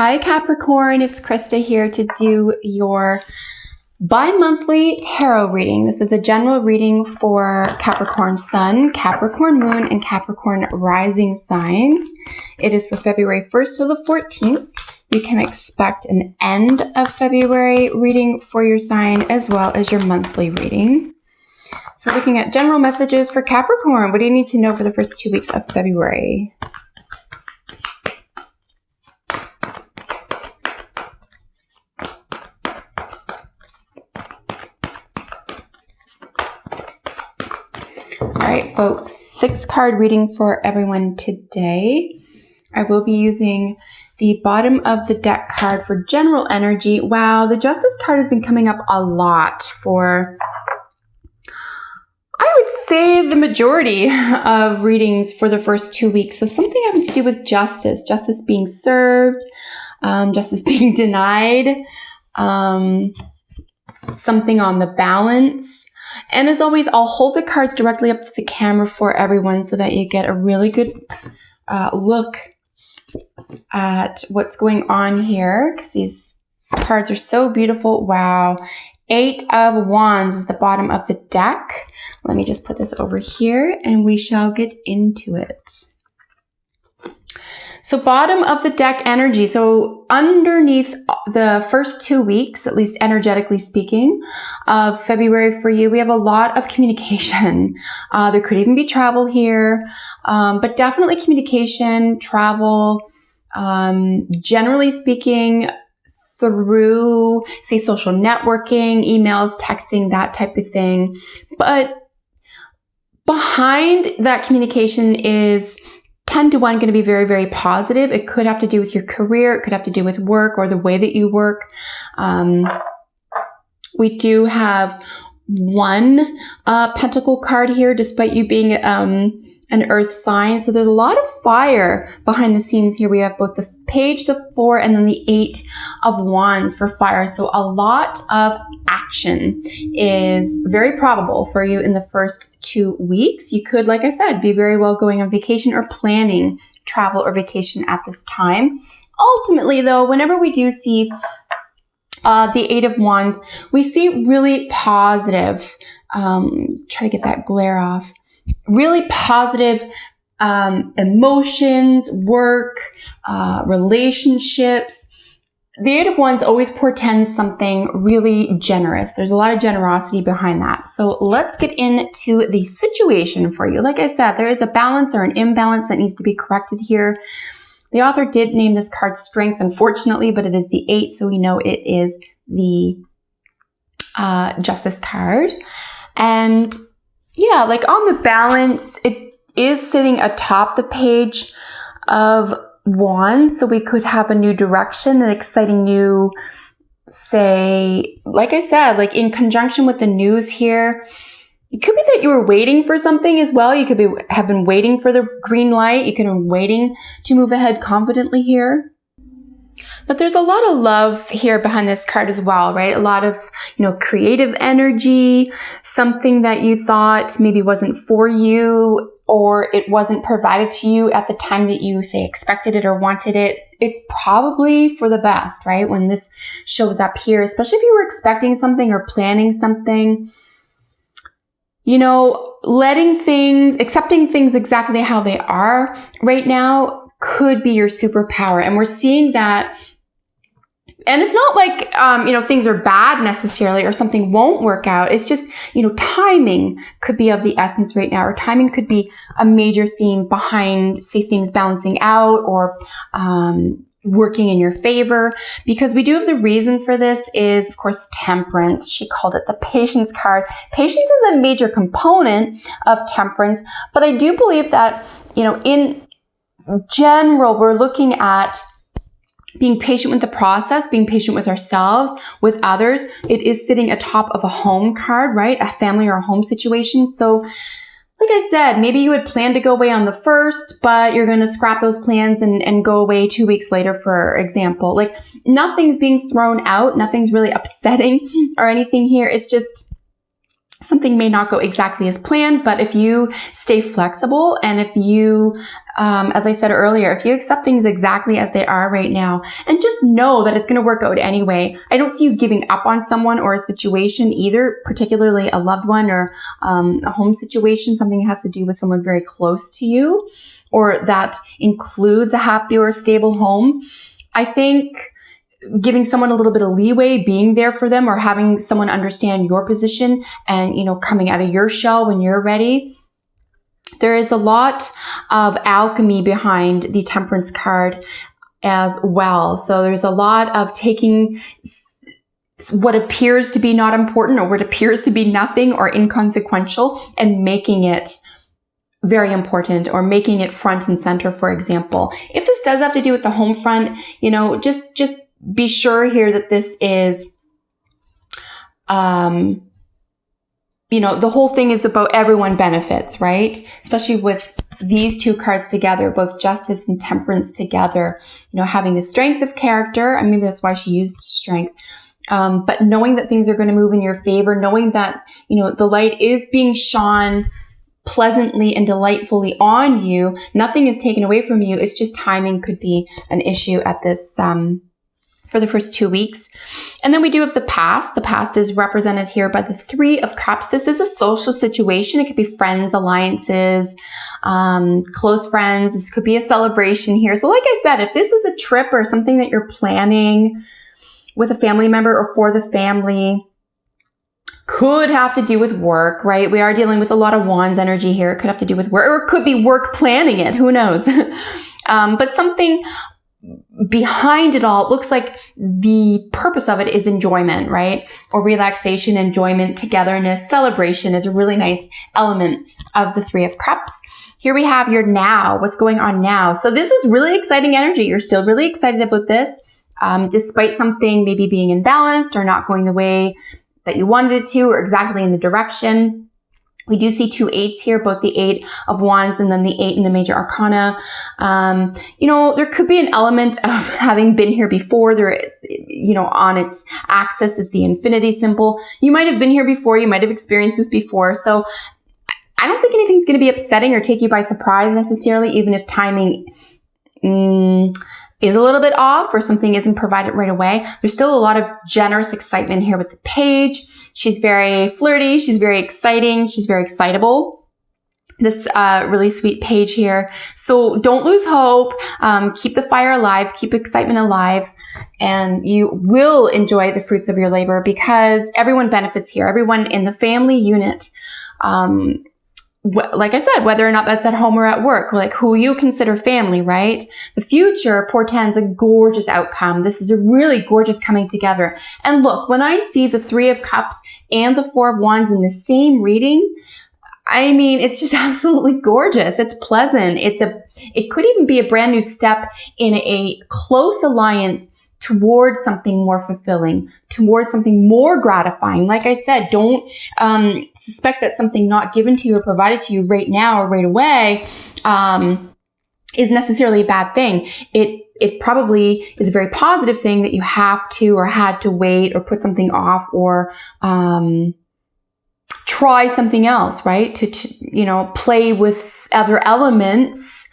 Hi Capricorn, it's Krista here to do your bi-monthly tarot reading. This is a general reading for Capricorn Sun, Capricorn Moon, and Capricorn Rising signs. It is for February 1st to the 14th. You can expect an end of February reading for your sign as well as your monthly reading. So we're looking at general messages for Capricorn. What do you need to know for the first 2 weeks of February? All right, folks, 6-card reading for everyone today. I will be using the bottom of the deck card for general energy. Wow, the Justice card has been coming up a lot for, I would say, the majority of readings for the first 2 weeks. So something having to do with justice, justice being served, justice being denied, something on the balance. And as always, I'll hold the cards directly up to the camera for everyone so that you get a really good look at what's going on here, because these cards are so beautiful. Wow. 8 of Wands is the bottom of the deck. Let me just put this over here and we shall get into it. So bottom of the deck energy. So underneath the first 2 weeks, at least energetically speaking, of February for you, we have a lot of communication. There could even be travel here, but definitely communication, travel, generally speaking, through, say, social networking, emails, texting, that type of thing. But behind that communication is 10 to 1 going to be very, very positive. It could have to do with your career. It could have to do with work or the way that you work. We do have one pentacle card here, despite you being an earth sign. So there's a lot of fire behind the scenes here. We have both the page, the 4, and then the 8 of Wands for fire. So a lot of action is very probable for you in the first 2 weeks. You could, like I said, be very well going on vacation or planning travel or vacation at this time. Ultimately, though, whenever we do see the 8 of Wands, we see really positive, try to get that glare off, really positive emotions, work, relationships. The 8 of Wands always portends something really generous. There's a lot of generosity behind that. So let's get into the situation for you. Like I said, there is a balance or an imbalance that needs to be corrected here. The author did name this card Strength, unfortunately, but it is the 8, so we know it is the Justice card. And yeah, like on the balance, it is sitting atop the page of Wands, so we could have a new direction, an exciting new, say, like I said, like in conjunction with the news here. It could be that you were waiting for something as well. You could have been waiting for the green light. You could have been waiting to move ahead confidently here. But there's a lot of love here behind this card as well, right? A lot of, creative energy, something that you thought maybe wasn't for you, or it wasn't provided to you at the time that you, say, expected it or wanted it. It's probably for the best, right? When this shows up here, especially if you were expecting something or planning something, accepting things exactly how they are right now could be your superpower. And we're seeing that. And it's not like, things are bad necessarily or something won't work out. It's just, timing could be of the essence right now, or timing could be a major theme behind, say, things balancing out or working in your favor. Because we do have the reason for this is, of course, temperance. She called it the patience card. Patience is a major component of temperance. But I do believe that, in general, we're looking at being patient with the process, being patient with ourselves, with others. It is sitting atop of a home card, right? A family or a home situation. So like I said, maybe you had planned to go away on the 1st, but you're going to scrap those plans and go away 2 weeks later, for example. Like nothing's being thrown out. Nothing's really upsetting or anything here. It's just something may not go exactly as planned, but if you stay flexible and if you as I said earlier, if you accept things exactly as they are right now and just know that it's going to work out anyway, I don't see you giving up on someone or a situation either, particularly a loved one or a home situation, something that has to do with someone very close to you, or that includes a happy or stable home. I think giving someone a little bit of leeway, being there for them, or having someone understand your position and, coming out of your shell when you're ready. There is a lot of alchemy behind the Temperance card as well. So there's a lot of taking what appears to be not important or what appears to be nothing or inconsequential and making it very important, or making it front and center, for example. If this does have to do with the home front, just be sure here that this is, the whole thing is about everyone benefits, right? Especially with these two cards together, both Justice and Temperance together, having the strength of character. I mean, that's why she used strength. But knowing that things are going to move in your favor, knowing that, the light is being shone pleasantly and delightfully on you. Nothing is taken away from you. It's just timing could be an issue at this, for the first 2 weeks. And then we do have the past. The past is represented here by the Three of Cups. This is a social situation. It could be friends, alliances, close friends. This could be a celebration here. So like I said, if this is a trip or something that you're planning with a family member or for the family, could have to do with work, right? We are dealing with a lot of Wands energy here. It could have to do with work, or it could be work planning it. Who knows? But something behind it all, it looks like the purpose of it is enjoyment, right? Or relaxation, enjoyment, togetherness, celebration is a really nice element of the Three of Cups. Here we have your now, what's going on now. So this is really exciting energy. You're still really excited about this, despite something maybe being imbalanced or not going the way that you wanted it to, or exactly in the direction. We do see 2 8s here, both the 8 of Wands and then the 8 in the major arcana. There could be an element of having been here before. There, on its axis is the infinity symbol. You might have been here before. You might have experienced this before. So I don't think anything's going to be upsetting or take you by surprise necessarily, even if timing is a little bit off or something isn't provided right away. There's still a lot of generous excitement here with the Page. She's very flirty. She's very exciting. She's very excitable. This really sweet Page here. So don't lose hope. Keep the fire alive. Keep excitement alive. And you will enjoy the fruits of your labor because everyone benefits here. Everyone in the family unit. Like I said, whether or not that's at home or at work, like who you consider family, right? The future portends a gorgeous outcome. This is a really gorgeous coming together. And look, when I see the Three of Cups and the Four of Wands in the same reading, I mean, it's just absolutely gorgeous. It's pleasant. It could even be a brand new step in a close alliance towards something more fulfilling, towards something more gratifying. Like I said, don't suspect that something not given to you or provided to you right now or right away is necessarily a bad thing. It probably is a very positive thing that you have to or had to wait or put something off or try something else, right? To play with other elements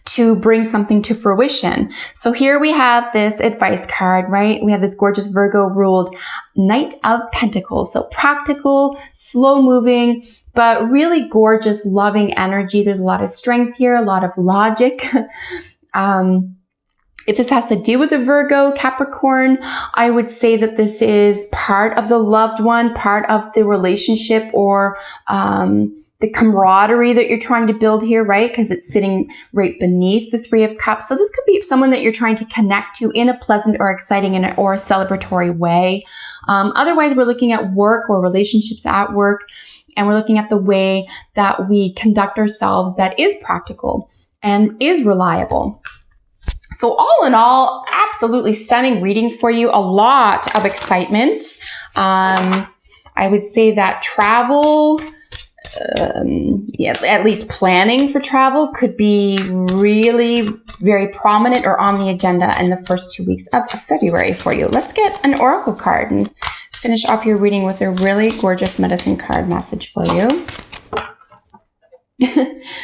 to bring something to fruition. So here we have this advice card, right? We have this gorgeous Virgo ruled Knight of Pentacles. So practical, slow moving, but really gorgeous, loving energy. There's a lot of strength here, a lot of logic. If this has to do with a Virgo, Capricorn, I would say that this is part of the loved one, part of the relationship or the camaraderie that you're trying to build here, right? Because it's sitting right beneath the Three of Cups. So this could be someone that you're trying to connect to in a pleasant or exciting or a celebratory way. Otherwise, we're looking at work or relationships at work, and we're looking at the way that we conduct ourselves that is practical and is reliable. So all in all, absolutely stunning reading for you. A lot of excitement. I would say that travel, at least planning for travel could be really very prominent or on the agenda in the first 2 weeks of February for you. Let's get an oracle card and finish off your reading with a really gorgeous medicine card message for you.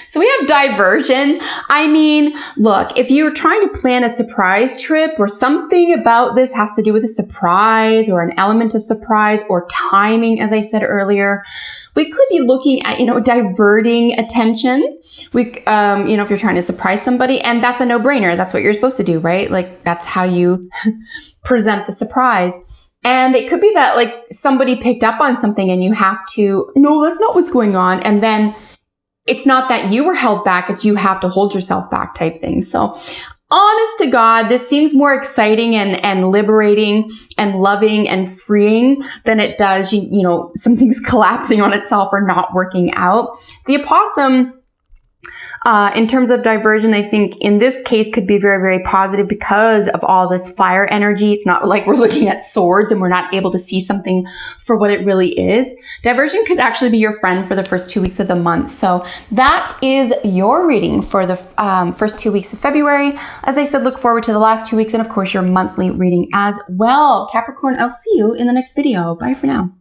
So we have diversion. I mean, look, if you're trying to plan a surprise trip or something about this has to do with a surprise or an element of surprise or timing, as I said earlier, we could be looking at, diverting attention. If you're trying to surprise somebody, and that's a no-brainer. That's what you're supposed to do, right? Like, that's how you present the surprise. And it could be that like somebody picked up on something and you have to, no, that's not what's going on. And then it's not that you were held back, it's you have to hold yourself back type thing. So honest to God, this seems more exciting and liberating and loving and freeing than it does, something's collapsing on itself or not working out. The opossum, in terms of diversion, I think in this case could be very, very positive because of all this fire energy. It's not like we're looking at swords and we're not able to see something for what it really is. Diversion could actually be your friend for the first 2 weeks of the month. So that is your reading for the first 2 weeks of February. As I said, look forward to the last 2 weeks and of course your monthly reading as well. Capricorn, I'll see you in the next video. Bye for now.